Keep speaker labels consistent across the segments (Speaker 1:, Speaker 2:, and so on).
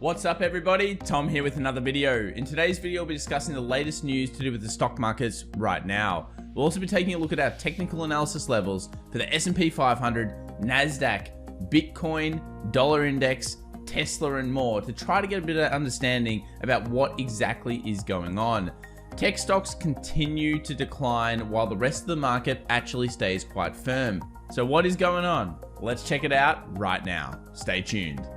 Speaker 1: What's up everybody, Tom here with another video. In today's video we'll be discussing the latest news to do with the stock markets right now. We'll also be taking a look at our technical analysis levels for the S&P 500, NASDAQ, Bitcoin, dollar index, Tesla and more to try to get a bit of understanding about what exactly is going on. Tech stocks continue to decline while the rest of the market actually stays quite firm. So what is going on? Let's check it out right now. Stay tuned.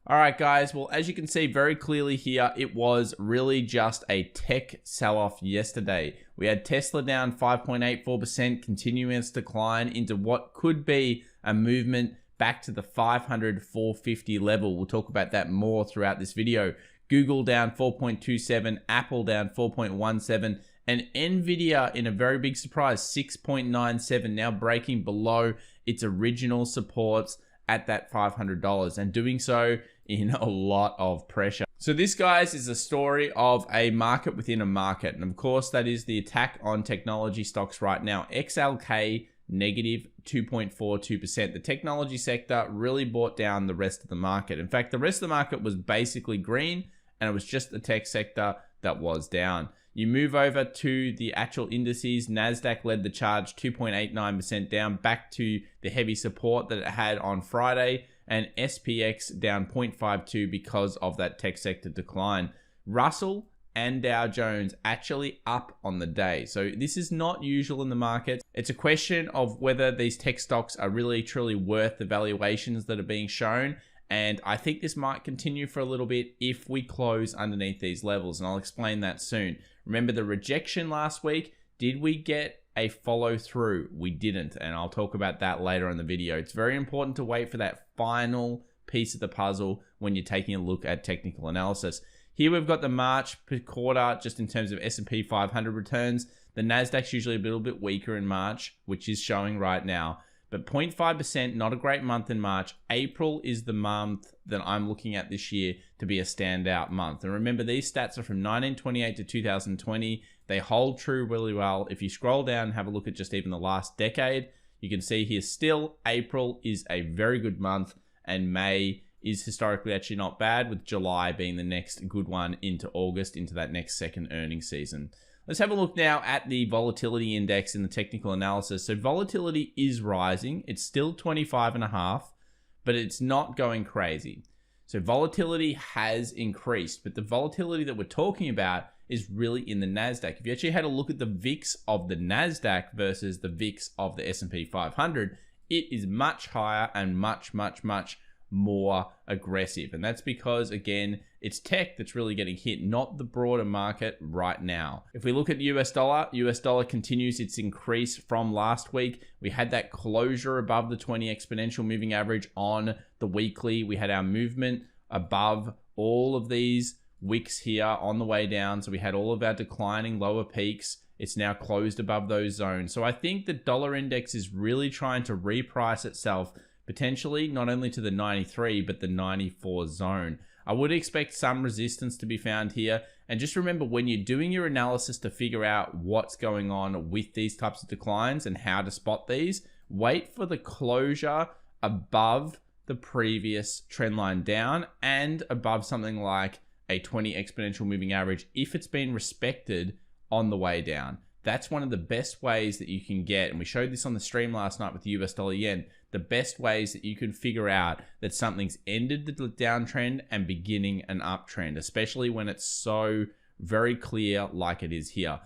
Speaker 1: Alright guys, well as you can see very clearly here, it was really just a tech sell-off yesterday. We had Tesla down 5.84%, continuing its decline into what could be a movement back to the 500-450 level. We'll talk about that more throughout this video. Google down 4.27, Apple down 4.17, and Nvidia in a very big surprise, 6.97, now breaking below its original supports at that $500 and doing so in a lot of pressure. So this, guys, is a story of a market within a market. And of course, that is the attack on technology stocks right now. XLK negative 2.42%. The technology sector really brought down the rest of the market. In fact, the rest of the market was basically green and it was just the tech sector that was down. You move over to the actual indices. NASDAQ led the charge, 2.89% down, back to the heavy support that it had on Friday, and SPX down 0.52 because of that tech sector decline. Russell and Dow Jones actually up on the day. So this is not usual in the market. It's a question of whether these tech stocks are really truly worth the valuations that are being shown. And I think this might continue for a little bit if we close underneath these levels, and I'll explain that soon. Remember the rejection last week? Did we get a follow through? We didn't, and I'll talk about that later in the video. It's very important to wait for that final piece of the puzzle when you're taking a look at technical analysis. Here we've got the March per quarter, just in terms of S&P 500 returns. The NASDAQ's usually a little bit weaker in March, which is showing right now. But 0.5%, not a great month in March. April is the month that I'm looking at this year to be a standout month. And remember, these stats are from 1928 to 2020. They hold true really well. If you scroll down and have a look at just even the last decade, you can see here still April is a very good month and May is historically actually not bad, with July being the next good one into August, into that next second earnings season. Let's have a look now at the volatility index in the technical analysis. So volatility is rising. It's still 25.5, but it's not going crazy. So volatility has increased, but the volatility that we're talking about is really in the NASDAQ. If you actually had a look at the VIX of the NASDAQ versus the VIX of the S&P 500, it is much higher and much more aggressive. And that's because, again, it's tech that's really getting hit, not the broader market right now. If we look at US dollar continues its increase from last week. We had that closure above the 20 exponential moving average on the weekly. We had our movement above all of these wicks here on the way down. So we had all of our declining lower peaks. It's now closed above those zones. So I think the dollar index is really trying to reprice itself potentially not only to the 93, but the 94 zone. I would expect some resistance to be found here. And just remember, when you're doing your analysis to figure out what's going on with these types of declines and how to spot these, wait for the closure above the previous trend line down and above something like a 20 exponential moving average if it's been respected on the way down. That's one of the best ways that you can get, and we showed this on the stream last night with the US dollar yen, the best ways that you can figure out that something's ended the downtrend and beginning an uptrend, especially when it's so very clear like it is here.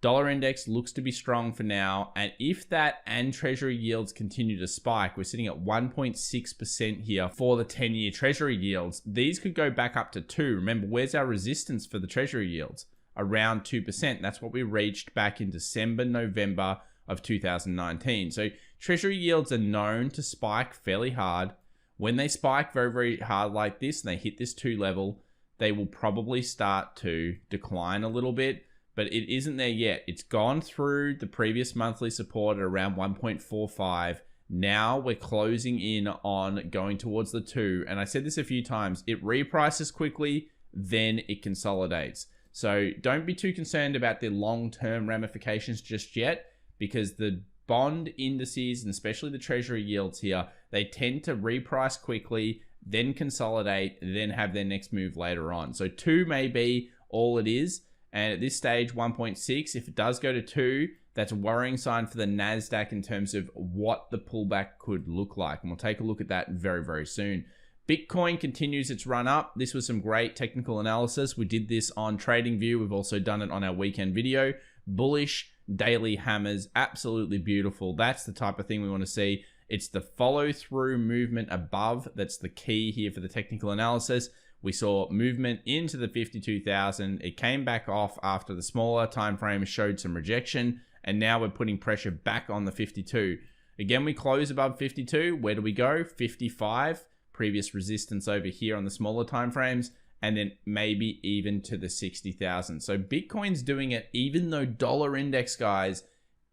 Speaker 1: Dollar index looks to be strong for now, and if that and treasury yields continue to spike, we're sitting at 1.6% here for the 10-year treasury yields. These could go back up to 2. Remember, where's our resistance for the treasury yields? Around 2%. That's what we reached back in December, November of 2019. So treasury yields are known to spike fairly hard. When they spike very hard like this and they hit this 2 level, they will probably start to decline a little bit, but it isn't there yet. It's gone through the previous monthly support at around 1.45. Now we're closing in on going towards the 2. And I said this a few times, it reprices quickly, then it consolidates. So don't be too concerned about the long-term ramifications just yet, because the bond indices, and especially the treasury yields here, they tend to reprice quickly, then consolidate, then have their next move later on. So 2 may be all it is. And at this stage, 1.6, if it does go to 2, that's a worrying sign for the NASDAQ in terms of what the pullback could look like. And we'll take a look at that very, very soon. Bitcoin continues its run up. This was some great technical analysis. We did this on TradingView. We've also done it on our weekend video. Bullish daily hammers, absolutely beautiful. That's the type of thing we want to see. It's the follow through movement above that's the key here for the technical analysis. We saw movement into the 52,000. It came back off after the smaller time frame showed some rejection, and now we're putting pressure back on the 52. Again, we close above 52. Where do we go? 55. Previous resistance over here on the smaller time frames, and then maybe even to the 60,000. So Bitcoin's doing it even though dollar index, guys,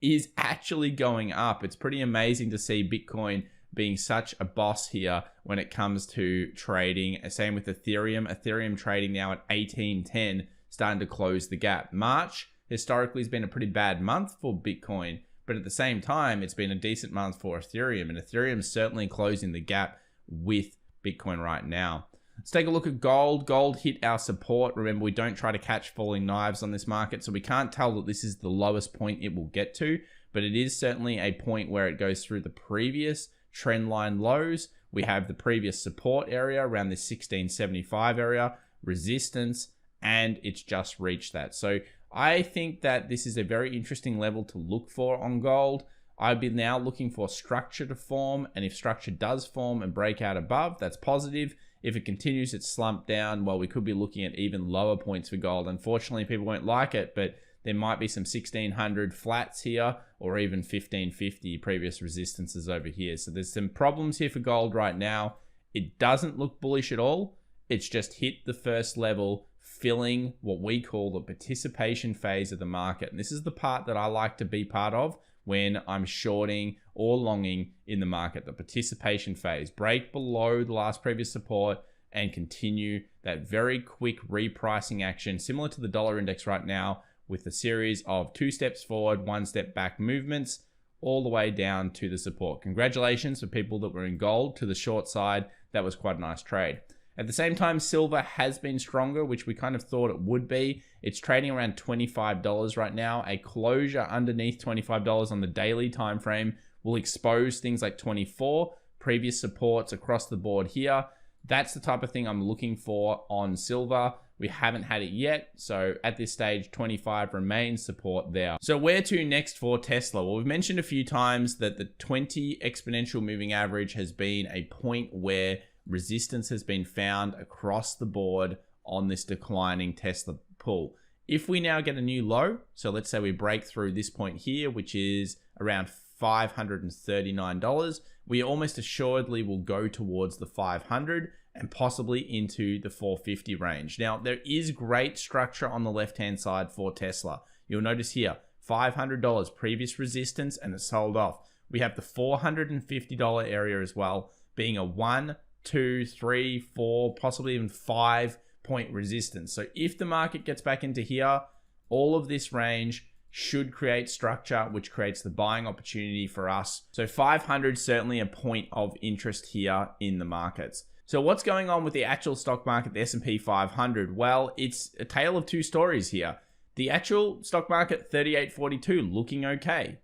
Speaker 1: is actually going up. It's pretty amazing to see Bitcoin being such a boss here when it comes to trading. Same with Ethereum. Ethereum trading now at 1810, starting to close the gap. March historically has been a pretty bad month for Bitcoin, but at the same time, it's been a decent month for Ethereum, and Ethereum's certainly closing the gap with Bitcoin right now. Let's take a look at gold. Gold hit our support. Remember, we don't try to catch falling knives on this market, so we can't tell that this is the lowest point it will get to, but it is certainly a point where it goes through the previous trend line lows. We have the previous support area around this 1675 area, resistance, and it's just reached that. So I think that this is a very interesting level to look for on gold. I'd be now looking for structure to form, and if structure does form and break out above, that's positive. If it continues its slump down, well, we could be looking at even lower points for gold. Unfortunately, people won't like it, but there might be some 1600 flats here, or even 1550 previous resistances over here. So there's some problems here for gold right now. It doesn't look bullish at all. It's just hit the first level, filling what we call the participation phase of the market. And this is the part that I like to be part of when I'm shorting or longing in the market, the participation phase. Break below the last previous support and continue that very quick repricing action, similar to the dollar index right now, with a series of 2 steps forward, 1 step back movements, all the way down to the support. Congratulations for people that were in gold to the short side. That was quite a nice trade. At the same time, silver has been stronger, which we kind of thought it would be. It's trading around $25 right now. A closure underneath $25 on the daily time frame will expose things like 24, previous supports across the board here. That's the type of thing I'm looking for on silver. We haven't had it yet, so at this stage, 25 remains support there. So where to next for Tesla? Well, we've mentioned a few times that the 20 exponential moving average has been a point where resistance has been found across the board on this declining Tesla pull. If we now get a new low, so let's say we break through this point here, which is around $539, we almost assuredly will go towards the 500 and possibly into the 450 range. Now, there is great structure on the left-hand side for Tesla. You'll notice here, $500 previous resistance, and it sold off. We have the $450 area as well, being a 1, 2, 3, 4, possibly even 5 point resistance. So if the market gets back into here, all of this range should create structure, which creates the buying opportunity for us. So 500 certainly a point of interest here in the markets. So what's going on with the actual stock market, the S&P 500? Well, it's a tale of two stories here. The actual stock market, 3842, looking okay.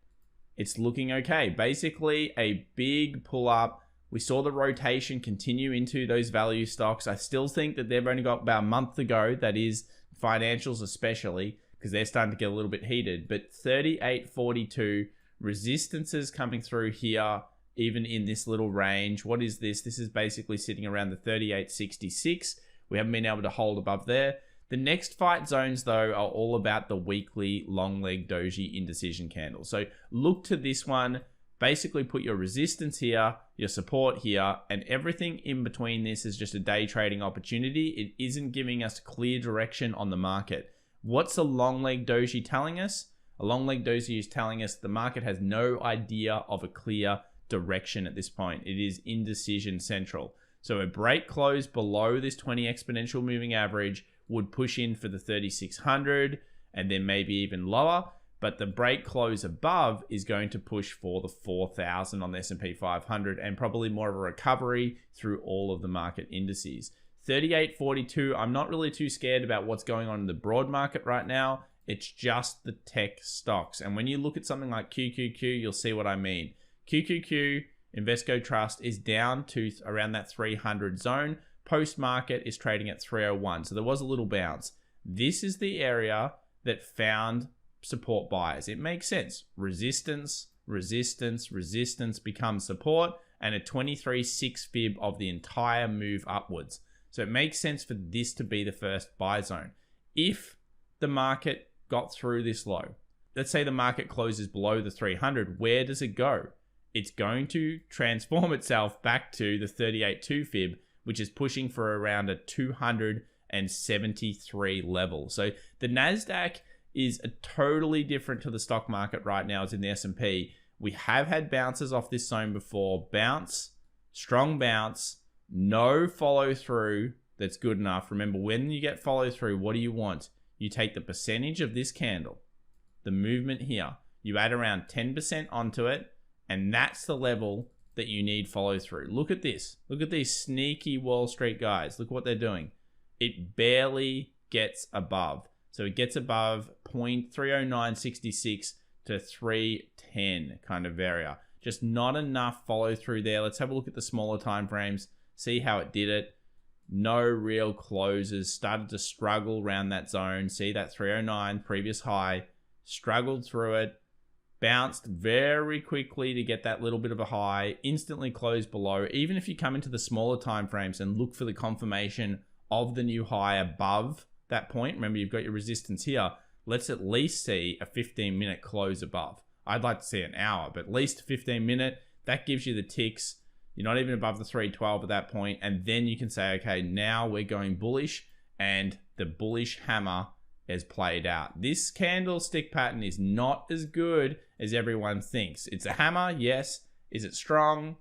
Speaker 1: It's looking okay. Basically, a big pull up. We saw the rotation continue into those value stocks. I still think that they've only got about a month to go. That is financials especially, because they're starting to get a little bit heated. But 3842, resistances coming through here, even in this little range. What is this? This is basically sitting around the 3866. We haven't been able to hold above there. The next fight zones, though, are all about the weekly long leg doji indecision candle. So look to this one. Basically put your resistance here, your support here, and everything in between this is just a day trading opportunity. It isn't giving us clear direction on the market. What's a long leg doji telling us? A long leg doji is telling us the market has no idea of a clear direction at this point. It is indecision central. So a break close below this 20 exponential moving average would push in for the 3600 and then maybe even lower. but the break close above is going to push for the 4,000 on the S&P 500 and probably more of a recovery through all of the market indices. 38.42, I'm not really too scared about what's going on in the broad market right now. It's just the tech stocks. And when you look at something like QQQ, you'll see what I mean. QQQ, Invesco Trust, is down to around that 300 zone. Post-market is trading at 301. So there was a little bounce. This is the area that found support buys. It makes sense. Resistance, resistance, resistance becomes support, and a 23.6 fib of the entire move upwards. So it makes sense for this to be the first buy zone. If the market got through this low, let's say the market closes below the 300, where does it go? It's going to transform itself back to the 38.2 fib, which is pushing for around a 273 level. So the NASDAQ is a totally different to the stock market right now as in the S&P. We have had bounces off this zone before. Bounce, strong bounce, no follow through that's good enough. Remember, when you get follow through, what do you want? You take the percentage of this candle, the movement here, you add around 10% onto it, and that's the level that you need follow through. Look at this. Look at these sneaky Wall Street guys. Look what they're doing. It barely gets above. So it gets above 0.30966 to 310 kind of area. Just not enough follow through there. Let's have a look at the smaller time frames. See how it did it. No real closes. Started to struggle around that zone. See that 309 previous high. Struggled through it. Bounced very quickly to get that little bit of a high. Instantly closed below. Even if you come into the smaller time frames and look for the confirmation of the new high above that point. Remember, you've got your resistance here. Let's at least see a 15-minute close above. I'd like to see an hour, but at least a 15-minute. That gives you the ticks. You're not even above the 312 at that point. And then you can say, okay, now we're going bullish, and the bullish hammer has played out. This candlestick pattern is not as good as everyone thinks. It's a hammer, yes. Is it strong?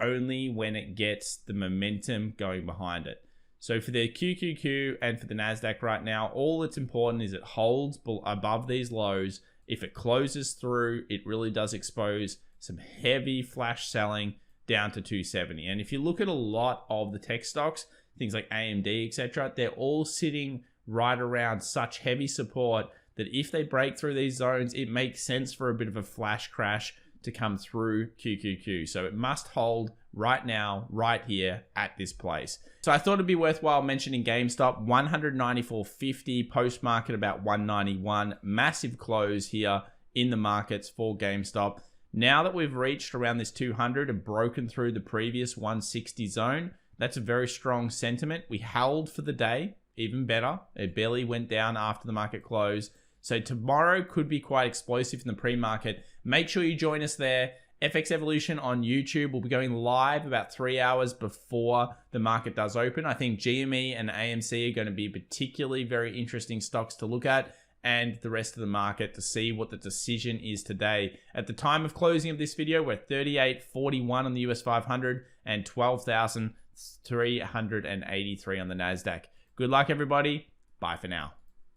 Speaker 1: Only when it gets the momentum going behind it. So for the QQQ and for the NASDAQ right now, all that's important is it holds above these lows. If it closes through, it really does expose some heavy flash selling down to 270. And if you look at a lot of the tech stocks, things like AMD, etc., they're all sitting right around such heavy support that if they break through these zones, it makes sense for a bit of a flash crash to come through QQQ. So it must hold right now, right here at this place. So I thought it'd be worthwhile mentioning GameStop. 194.50, post-market about 191. Massive close here in the markets for GameStop. Now that we've reached around this 200 and broken through the previous 160 zone, that's a very strong sentiment. We held for the day, even better. It barely went down after the market close. So tomorrow could be quite explosive in the pre-market. Make sure you join us there. FX Evolution on YouTube will be going live about 3 hours before the market does open. I think GME and AMC are going to be particularly very interesting stocks to look at, and the rest of the market to see what the decision is today. At the time of closing of this video, we're 38.41 on the US 500 and 12,383 on the NASDAQ. Good luck, everybody. Bye for now.